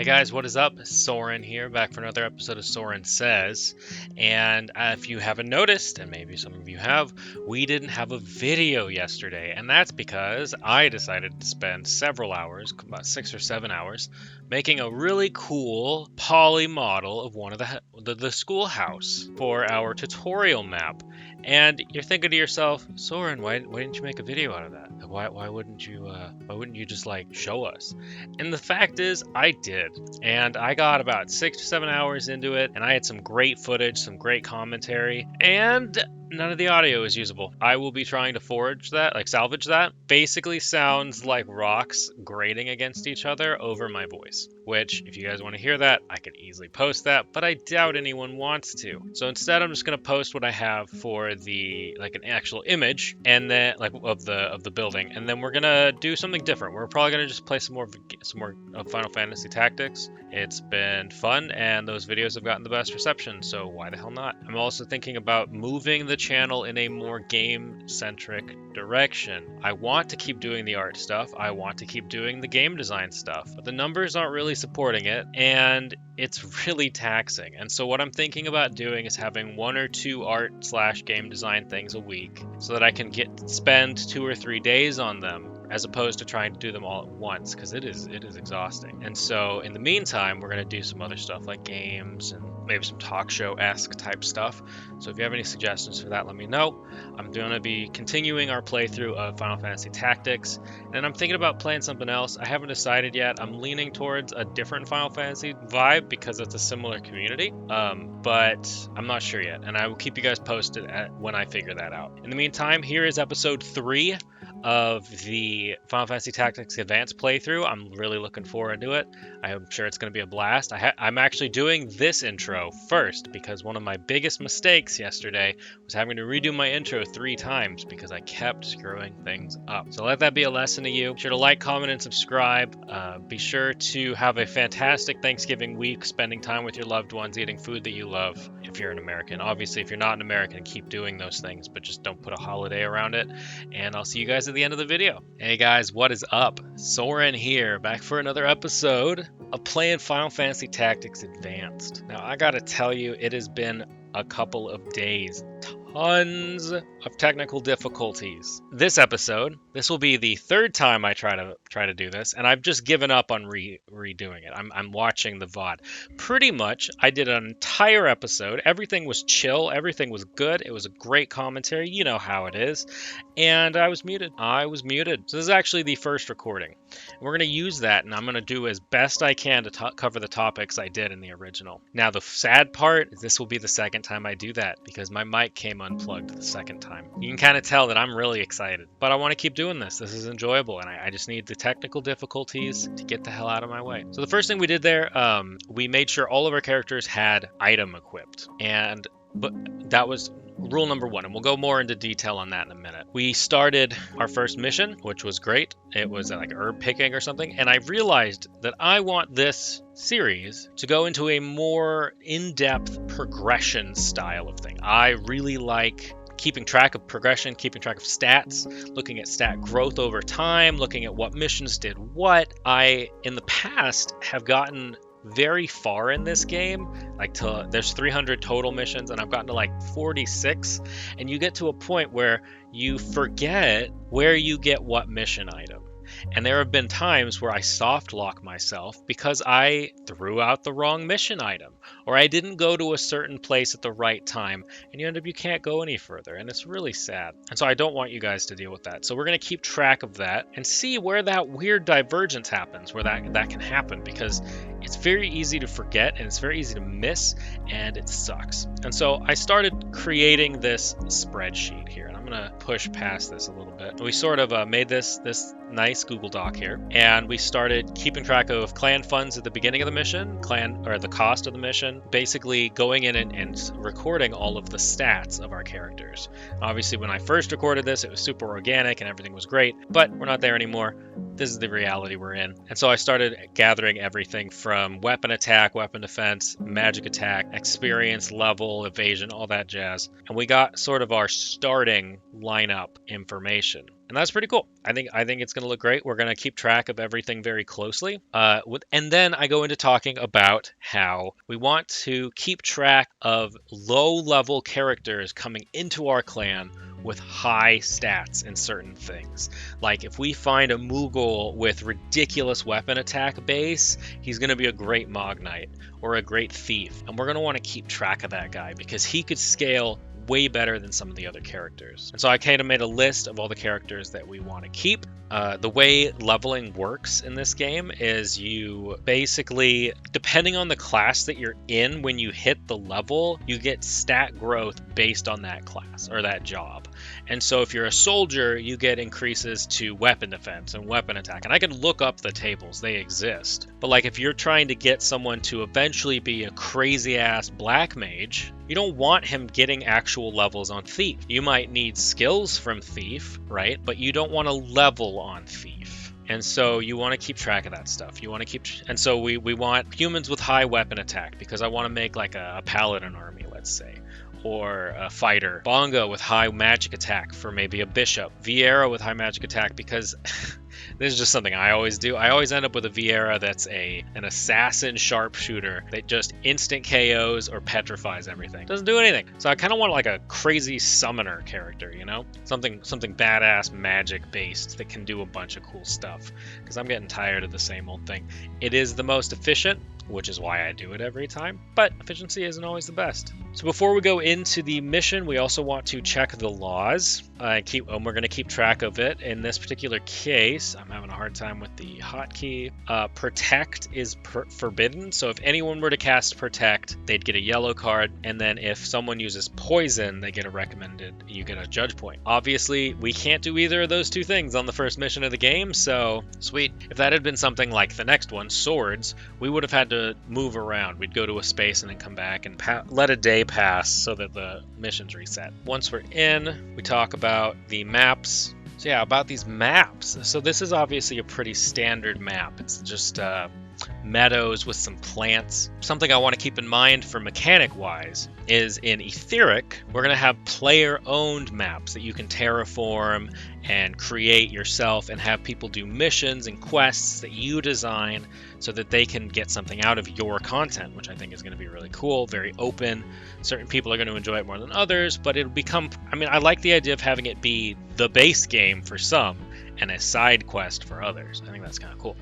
guys, what is up? Soren here, back for another episode of Soren Says. And if you haven't noticed, and maybe some of you have, we didn't have a video yesterday. And that's because I decided to spend several hours, about 6 or 7 hours, making a really cool poly model of one of the schoolhouse for our tutorial map. And you're thinking to yourself, Soren, why didn't you make a video out of that? Why wouldn't you just like show us? And the fact is, I did. And I got about 6 to 7 hours into it, and I had some great footage, some great commentary, and none of the audio is usable. I will be trying to salvage that. Basically sounds like rocks grating against each other over my voice, which if you guys want to hear that, I could easily post that, but I doubt anyone wants to. So instead, I'm just going to post what I have for an actual image, and then of the building, and then we're going to do something different. We're probably going to just play some more Final Fantasy Tactics. It's been fun, and those videos have gotten the best reception, so why the hell not? I'm also thinking about moving the channel in a more game-centric direction. I want to keep doing the art stuff, I want to keep doing the game design stuff, but the numbers aren't really supporting it, and it's really taxing. And so what I'm thinking about doing is having 1 or 2 art/game design things a week, so that I can spend 2 or 3 days on them, as opposed to trying to do them all at once, because it is exhausting. And so in the meantime, we're going to do some other stuff like games and maybe some talk show-esque type stuff. So if you have any suggestions for that, let me know. I'm going to be continuing our playthrough of Final Fantasy Tactics, and I'm thinking about playing something else. I haven't decided yet. I'm leaning towards a different Final Fantasy vibe because it's a similar community, but I'm not sure yet, and I will keep you guys posted when I figure that out. In the meantime, here is episode 3 of the Final Fantasy Tactics Advanced playthrough. I'm really looking forward to it. I'm sure it's going to be a blast. I'm actually doing this intro first because one of my biggest mistakes yesterday was having to redo my intro 3 times because I kept screwing things up. So let that be a lesson to you. Be sure to like, comment, and subscribe. Be sure to have a fantastic Thanksgiving week, spending time with your loved ones, eating food that you love. If you're an American, obviously, if you're not an American, keep doing those things, but just don't put a holiday around it. And I'll see you guys at the end of the video. Hey guys, what is up? Soren here, back for another episode of playing Final Fantasy Tactics Advanced. Now, I gotta tell you, it has been a couple of days. Tons of technical difficulties. This will be the 3rd time I try to do this, and I've just given up on redoing it. I'm watching the VOD. Pretty much, I did an entire episode. Everything was chill. Everything was good. It was a great commentary. You know how it is. And I was muted. So this is actually the first recording. And we're going to use that, and I'm going to do as best I can to cover the topics I did in the original. Now, the sad part is this will be the 2nd time I do that, because my mic came unplugged the 2nd time. You can kind of tell that I'm really excited, but I want to keep doing this. This is enjoyable, and I just need the technical difficulties to get the hell out of my way. So the first thing we did there, we made sure all of our characters had item equipped, but that was rule number 1, and we'll go more into detail on that in a minute. We started our first mission, which was great. It was like herb picking or something, and I realized that I want this series to go into a more in-depth progression style of thing. I really like keeping track of progression, keeping track of stats, looking at stat growth over time, looking at what missions did what. I, in the past, have gotten very far in this game, there's 300 total missions, and I've gotten to like 46, and you get to a point where you forget where you get what mission item. And there have been times where I soft lock myself because I threw out the wrong mission item, or I didn't go to a certain place at the right time, and you can't go any further, and it's really sad. And so I don't want you guys to deal with that. So we're going to keep track of that and see where that weird divergence happens, where that can happen, because it's very easy to forget, and it's very easy to miss, and it sucks. And so I started creating this spreadsheet here, and I'm going to push past this a little bit. We sort of made this nice Google Doc here, and we started keeping track of clan funds at the beginning of the mission, the cost of the mission, basically going in and recording all of the stats of our characters. Obviously, when I first recorded this, it was super organic and everything was great, but we're not there anymore. this is the reality we're in. And so I started gathering everything from weapon attack, weapon defense, magic attack, experience level, evasion, all that jazz. And we got sort of our starting lineup information. And that's pretty cool. I think it's going to look great. We're going to keep track of everything very closely. And then I go into talking about how we want to keep track of low-level characters coming into our clan with high stats in certain things. Like if we find a Moogle with ridiculous weapon attack base, he's going to be a great Mog Knight or a great thief. And we're going to want to keep track of that guy because he could scale way better than some of the other characters. And so I kind of made a list of all the characters that we want to keep. The way leveling works in this game is you basically, depending on the class that you're in, when you hit the level, you get stat growth based on that class or that job. And so if you're a soldier, you get increases to weapon defense and weapon attack. And I can look up the tables, they exist. But like if you're trying to get someone to eventually be a crazy ass black mage, you don't want him getting actual levels on thief. You might need skills from thief, right? But you don't want to level on thief. And so you want to keep track of that stuff. And so we want humans with high weapon attack because I want to make like a paladin army, let's say. Or a fighter. Bongo with high magic attack for maybe a bishop. Vieira with high magic attack because this is just something I always do. I always end up with a Vieira that's an assassin sharpshooter that just instant KOs or petrifies everything. Doesn't do anything. So I kind of want like a crazy summoner character, you know? Something badass magic based that can do a bunch of cool stuff. Because I'm getting tired of the same old thing. It is the most efficient, which is why I do it every time, but efficiency isn't always the best. So before we go into the mission, we also want to check the laws. We're going to keep track of it. In this particular case, I'm having a hard time with the hotkey. Protect is forbidden, so if anyone were to cast Protect, they'd get a yellow card, and then if someone uses Poison, you get a judge point. Obviously, we can't do either of those two things on the first mission of the game, so sweet. If that had been something like the next one, Swords, we would have had to move around. We'd go to a space and then come back and let a day pass so that the missions reset. Once we're in, we talk about the maps. So yeah, about these maps. So this is obviously a pretty standard map. It's just meadows with some plants. Something I want to keep in mind for mechanic wise is in Etheric, we're going to have player owned maps that you can terraform and create yourself and have people do missions and quests that you design so that they can get something out of your content, which I think is going to be really cool, very open. Certain people are going to enjoy it more than others, but it'll become, I like the idea of having it be the base game for some and a side quest for others. I think that's kind of cool.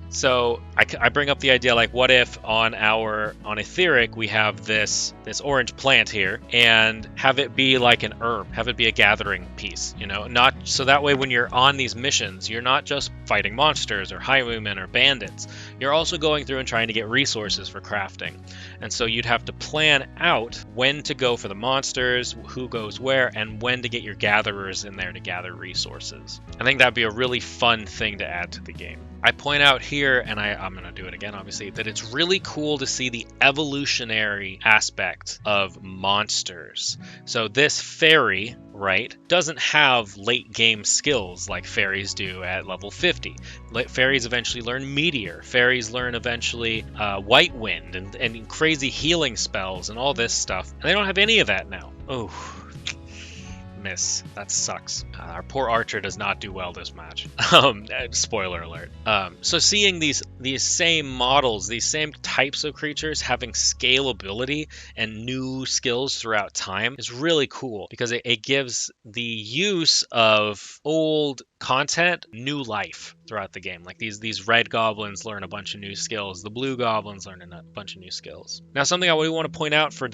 So I bring up the idea, like, what if on Etheric we have this orange plant here and have it be like an herb, have it be a gathering piece, not so that way when you're on these missions, you're not just fighting monsters or highwaymen or bandits. You're also going through and trying to get resources for crafting. And so you'd have to plan out when to go for the monsters, who goes where, and when to get your gatherers in there to gather resources. I think that'd be a really fun thing to add to the game. I point out here, and I'm going to do it again, obviously, that it's really cool to see the evolutionary aspect of monsters. So this fairy, right, doesn't have late game skills like fairies do at level 50. Fairies eventually learn Meteor. Fairies learn eventually White Wind and crazy healing spells and all this stuff. And they don't have any of that now. Oh. Miss. That sucks. Our poor archer does not do well this match. Spoiler alert. So seeing these same models, these same types of creatures having scalability and new skills throughout time is really cool because it gives the use of old content new life throughout the game. Like these red goblins learn a bunch of new skills. The blue goblins learn a bunch of new skills. Now, something I really want to point out for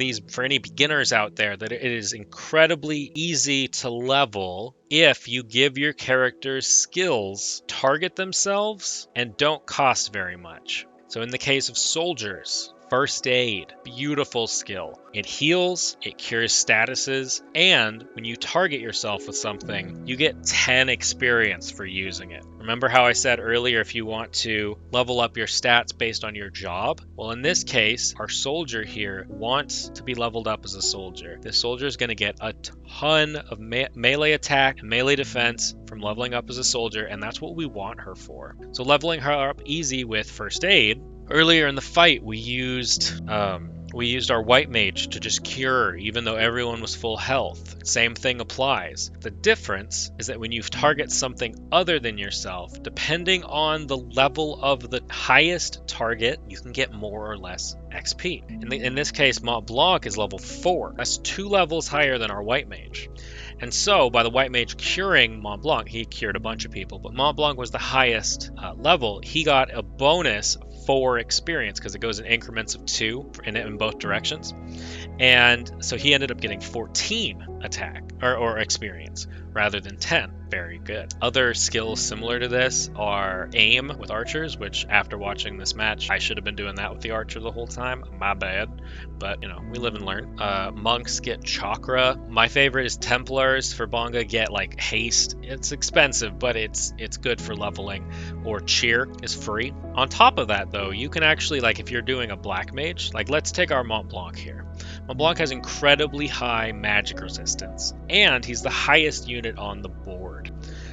any beginners out there, that it is incredibly easy to level if you give your characters skills, target themselves, and don't cost very much. So in the case of soldiers, First Aid, beautiful skill. It heals, it cures statuses, and when you target yourself with something, you get 10 experience for using it. Remember how I said earlier if you want to level up your stats based on your job? Well, in this case, our soldier here wants to be leveled up as a soldier. This soldier is going to get a ton of melee attack and melee defense from leveling up as a soldier, and that's what we want her for. So leveling her up easy with First Aid. Earlier in the fight, we used our white mage to just cure even though everyone was full health. Same thing applies. The difference is that when you target something other than yourself, depending on the level of the highest target, you can get more or less XP. In this case, Mont Blanc is level 4. That's 2 levels higher than our white mage. And so, by the white mage curing Mont Blanc, he cured a bunch of people, but Mont Blanc was the highest level. He got a bonus 4 experience because it goes in increments of 2 in both directions. And so he ended up getting 14 attack or experience rather than 10. Very good. Other skills similar to this are aim with archers, which after watching this match, I should have been doing that with the archer the whole time. My bad. But, we live and learn. Monks get chakra. My favorite is Templars for Bonga get like haste. It's expensive, but it's good for leveling. Or cheer is free. On top of that, though, you can actually, like if you're doing a black mage, like let's take our Mont Blanc here. Mont Blanc has incredibly high magic resistance, and he's the highest unit on the board.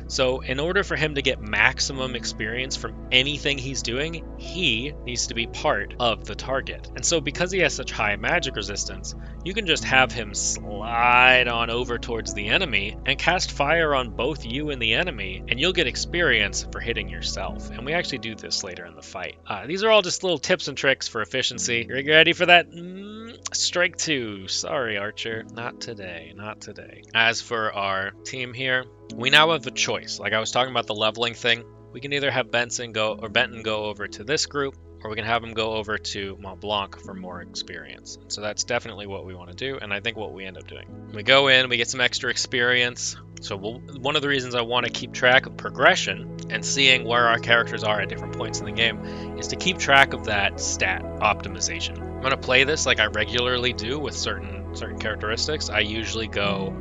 So in order for him to get maximum experience from anything he's doing, he needs to be part of the target. And so because he has such high magic resistance, you can just have him slide on over towards the enemy and cast fire on both you and the enemy, and you'll get experience for hitting yourself. And we actually do this later in the fight. These are all just little tips and tricks for efficiency. You ready for that? Strike 2. Sorry, Archer. Not today. Not today. As for our team here, we now have a choice. Like I was talking about the leveling thing, we can either have Benton go over to this group, or we can have him go over to Mont Blanc for more experience. So that's definitely what we want to do, and I think what we end up doing. We go in, we get some extra experience. So one of the reasons I want to keep track of progression and seeing where our characters are at different points in the game is to keep track of that stat optimization. I'm going to play this like I regularly do with certain characteristics. I usually go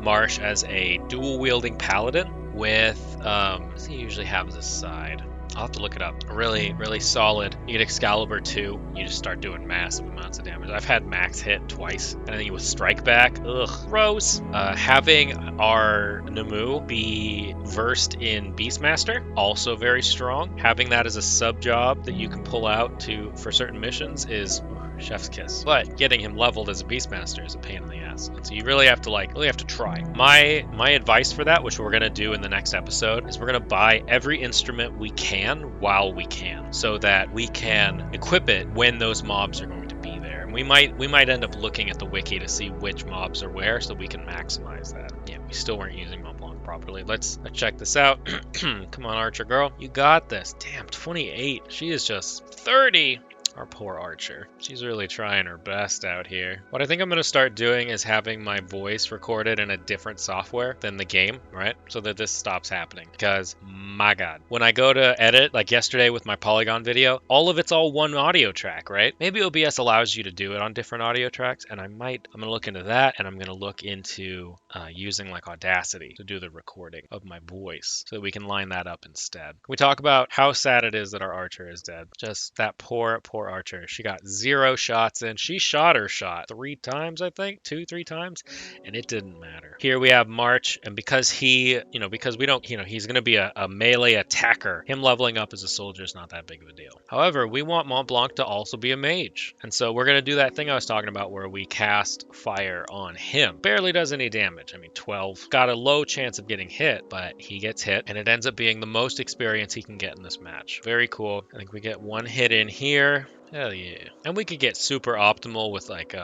Marsh as a dual-wielding paladin with, what does he usually have as a side? I'll have to look it up. Really, really solid. You get Excalibur 2, you just start doing massive amounts of damage. I've had max hit twice, and then you with Strike Back. Ugh, gross. Having our Namu be versed in Beastmaster, also very strong. Having that as a sub-job that you can pull out for certain missions is chef's kiss. But getting him leveled as a Beastmaster is a pain in the ass. So you really have to try. My advice for that, which we're going to do in the next episode, is we're going to buy every instrument we can while we can, so that we can equip it when those mobs are going to be there. And we might end up looking at the wiki to see which mobs are where, so we can maximize that. Yeah, we still weren't using Mont Blanc properly. Let's check this out. Come on, Archer girl, you got this. Damn, 28. She is just 30. Our poor Archer. She's really trying her best out here. What I think I'm going to start doing is having my voice recorded in a different software than the game, right? So that this stops happening. Because, my God, when I go to edit, like yesterday with my Polygon video, all of it's all one audio track, right? Maybe OBS allows you to do it on different audio tracks, and I'm going to look into that, and I'm going to look into using like Audacity to do the recording of my voice so that we can line that up instead. Can we talk about how sad it is that our Archer is dead? Just that poor Archer. She got 0 shots in. She shot her shot 3 times, I think, 2-3 times, and it didn't matter. Here we have March, and because because we don't, he's going to be a melee attacker, him leveling up as a soldier is not that big of a deal. However, we want Mont Blanc to also be a mage, and so we're going to do that thing I was talking about where we cast fire on him. Barely does any damage. 12. Got a low chance of getting hit, but he gets hit, and it ends up being the most experience he can get in this match. Very cool. I think we get 1 hit in here. Hell yeah. And we could get super optimal with like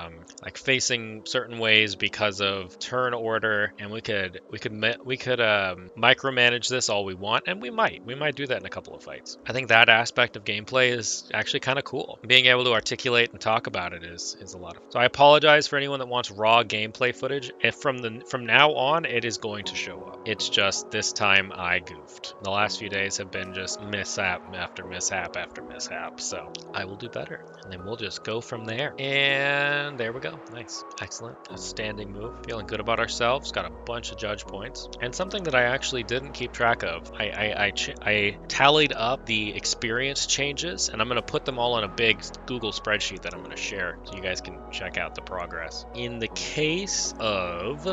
facing certain ways because of turn order, and we could micromanage this all we want, and we might do that in a couple of fights. I think that aspect of gameplay is actually kind of cool. Being able to articulate and talk about it is a lot of fun. So I apologize for anyone that wants raw gameplay footage. If from now on it is going to show up. It's just this time I goofed. The last few days have been just mishap after mishap after mishap, so I will do bit better. And then we'll just go from there. And there we go. Nice. Excellent. A standing move. Feeling good about ourselves. Got a bunch of judge points. And something that I actually didn't keep track of. I tallied up the experience changes, and I'm going to put them all in a big Google spreadsheet that I'm going to share so you guys can check out the progress. In the case of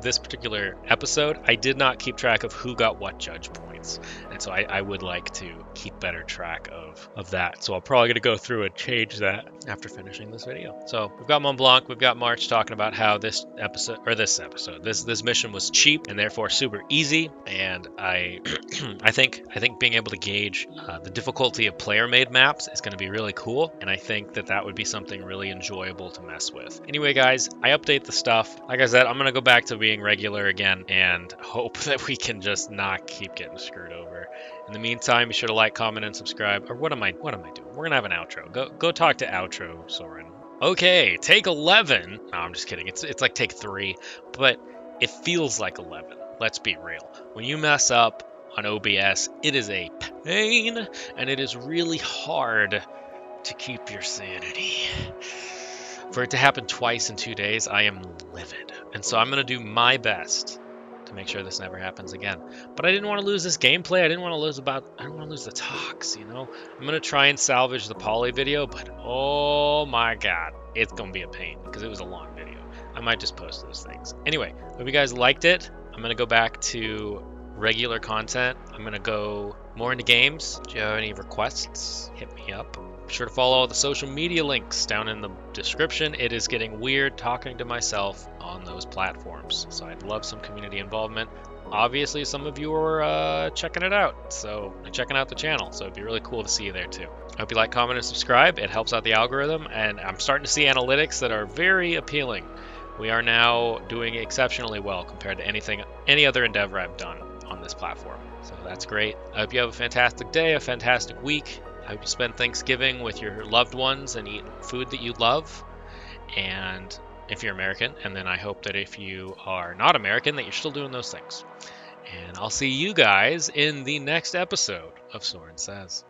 this particular episode, I did not keep track of who got what judge points. And so I would like to keep better track of that. So I'm probably going to go through and change that after finishing this video. So we've got Mont Blanc, we've got March talking about how this mission was cheap and therefore super easy. And I think being able to gauge the difficulty of player-made maps is going to be really cool. And I think that would be something really enjoyable to mess with. Anyway, guys, I update the stuff. Like I said, I'm going to go back to being regular again and hope that we can just not keep getting screwed over. In the meantime, be sure to like, comment, and subscribe. Or what am I doing? We're gonna have an outro. Go talk to outro, Soren. Okay, take 11. No, I'm just kidding. It's like take 3, but it feels like 11. Let's be real. When you mess up on OBS, it is a pain, and it is really hard to keep your sanity. For it to happen twice in 2 days, I am livid. And so I'm gonna do my best to make sure this never happens again. But I didn't want to lose this gameplay. I didn't want to lose the talks, you know? I'm going to try and salvage the poly video, but oh my god, it's going to be a pain because it was a long video. I might just post those things. Anyway, hope you guys liked it. I'm going to go back to regular content. I'm going to go more into games. If you have any requests, hit me up. Be sure to follow all the social media links down in the description. It is getting weird talking to myself on those platforms, so I'd love some community involvement. Obviously, some of you are checking it out, so checking out the channel, so it'd be really cool to see you there too. I hope you like, comment, and subscribe. It helps out the algorithm, and I'm starting to see analytics that are very appealing. We are now doing exceptionally well compared to any other endeavor I've done on this platform, so that's great. I hope you have a fantastic day, a fantastic week. I hope you spend Thanksgiving with your loved ones and eat food that you love. And if you're American, and then I hope that if you are not American, that you're still doing those things. And I'll see you guys in the next episode of Soren Says.